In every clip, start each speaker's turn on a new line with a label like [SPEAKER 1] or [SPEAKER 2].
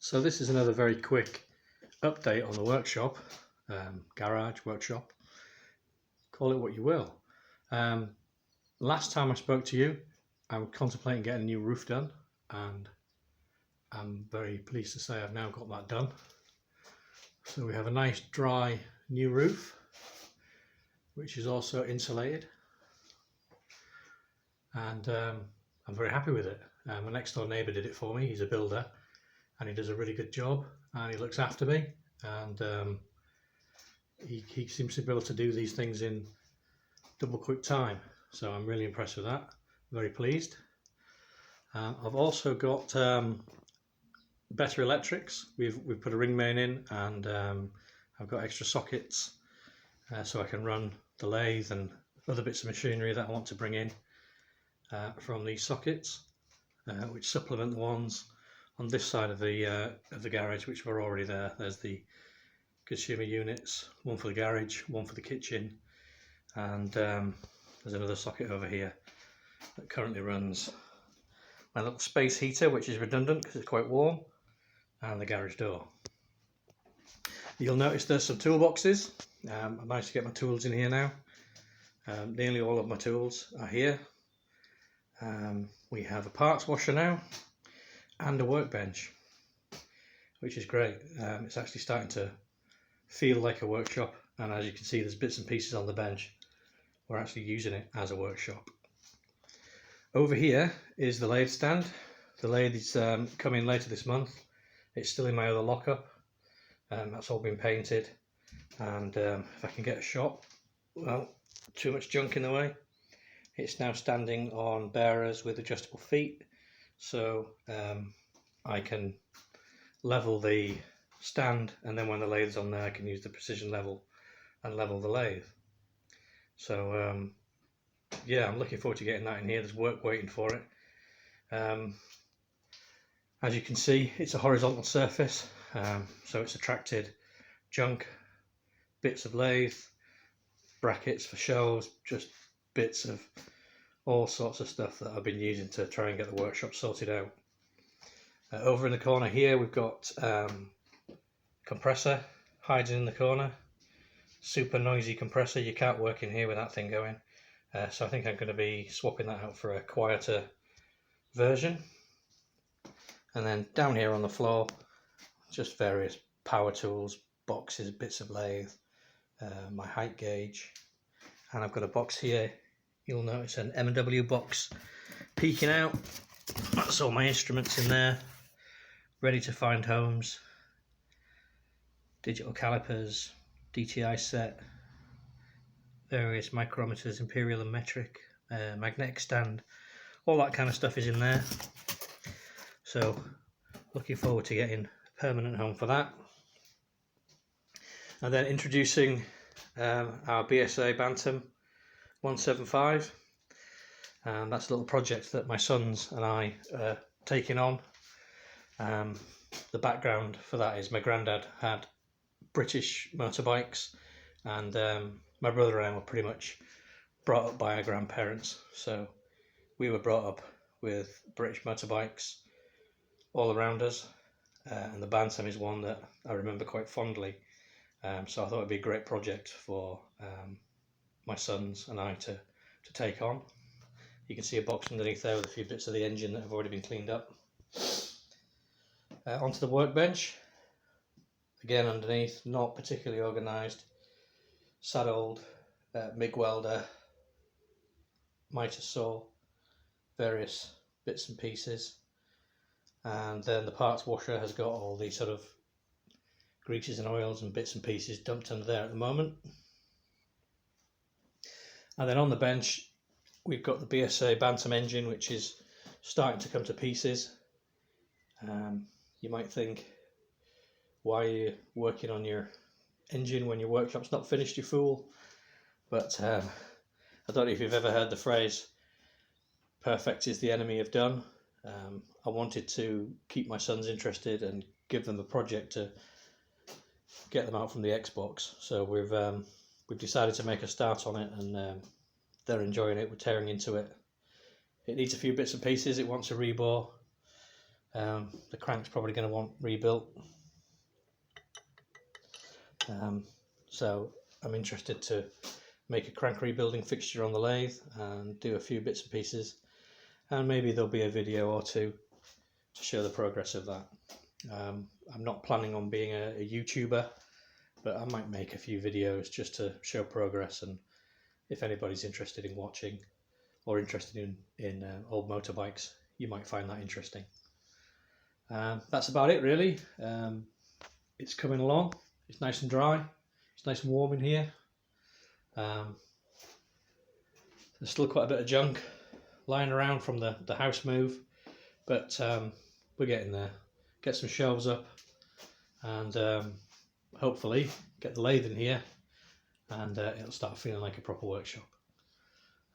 [SPEAKER 1] So this is another very quick update on the workshop, garage, workshop, call it what you will. Last time I spoke to you, I was contemplating getting a new roof done, and I'm very pleased to say I've now got that done. So we have a nice dry new roof, which is also insulated, and I'm very happy with it. My next door neighbour did it for me. He's a builder and he does a really good job, and he looks after me, and he seems to be able to do these things in double quick time, so I'm really impressed with that. Very pleased. I've also got better electrics. We've put a ring main in, and I've got extra sockets so I can run the lathe and other bits of machinery that I want to bring in from these sockets, which supplement the ones on this side of the garage, which were already there. There's the consumer units, one for the garage, one for the kitchen, and there's another socket over here that currently runs my little space heater, which is redundant because it's quite warm, and the garage door. You'll notice there's some toolboxes. I managed to get my tools in here now. Nearly all of my tools are here. We have a parts washer now and a workbench, which is great. It's actually starting to feel like a workshop, and as you can see, there's bits and pieces on the bench. We're actually using it as a workshop. Over here is the lathe stand. The lathe is coming later this month. It's still in my other lockup. That's all been painted, and if I can get a shot, well, too much junk in the way. It's now standing on bearers with adjustable feet, so I can level the stand, and then when the lathe's on there I can use the precision level and level the lathe. So yeah, I'm looking forward to getting that in here. There's work waiting for it. As you can see, it's a horizontal surface, so it's attracted junk, bits of lathe, brackets for shelves, just bits of all sorts of stuff that I've been using to try and get the workshop sorted out. Over in the corner here we've got compressor hiding in the corner. Super noisy compressor. You can't work in here with that thing going. So I think I'm going to be swapping that out for a quieter version. And then down here on the floor, just various power tools, boxes, bits of lathe, my height gauge, and I've got a box here. You'll notice an M&W box peeking out. That's all my instruments in there, ready to find homes. Digital calipers, DTI set, various micrometers, imperial and metric, magnetic stand, all that kind of stuff is in there. So looking forward to getting a permanent home for that. And then introducing our BSA Bantam 175, and that's a little project that my sons and I are taking on. The background for that is my granddad had British motorbikes, and my brother and I were pretty much brought up by our grandparents, so we were brought up with British motorbikes all around us, and the Bantam is one that I remember quite fondly. So I thought it'd be a great project for my sons and I to take on. You can see a box underneath there with a few bits of the engine that have already been cleaned up. Onto the workbench. Again, underneath, not particularly organised. Sad old MIG welder, mitre saw, various bits and pieces. And then the parts washer has got all these sort of greases and oils and bits and pieces dumped under there at the moment. And then on the bench we've got the BSA Bantam engine, which is starting to come to pieces. You might think, why are you working on your engine when your workshop's not finished, you fool? But I don't know if you've ever heard the phrase, perfect is the enemy of done. I wanted to keep my sons interested and give them a project to get them out from the Xbox, so we've decided to make a start on it, and they're enjoying it. We're tearing into it. It needs a few bits and pieces. It wants a rebore, The crank's probably going to want rebuilt. So I'm interested to make a crank rebuilding fixture on the lathe and do a few bits and pieces, and maybe there'll be a video or two to show the progress of that. I'm not planning on being a YouTuber, but I might make a few videos just to show progress, and if anybody's interested in watching or interested in old motorbikes, you might find that interesting. That's about it really. It's coming along. It's nice and dry. It's nice and warm in here. There's still quite a bit of junk lying around from the house move, but we're getting there. Get some shelves up, and hopefully get the lathe in here, and it'll start feeling like a proper workshop.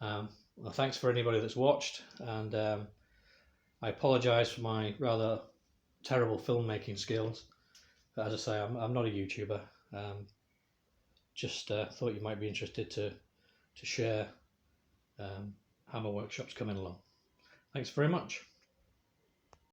[SPEAKER 1] Well, thanks for anybody that's watched, and I apologise for my rather terrible filmmaking skills. But as I say, I'm not a YouTuber. Just thought you might be interested to share how my workshop's coming along. Thanks very much.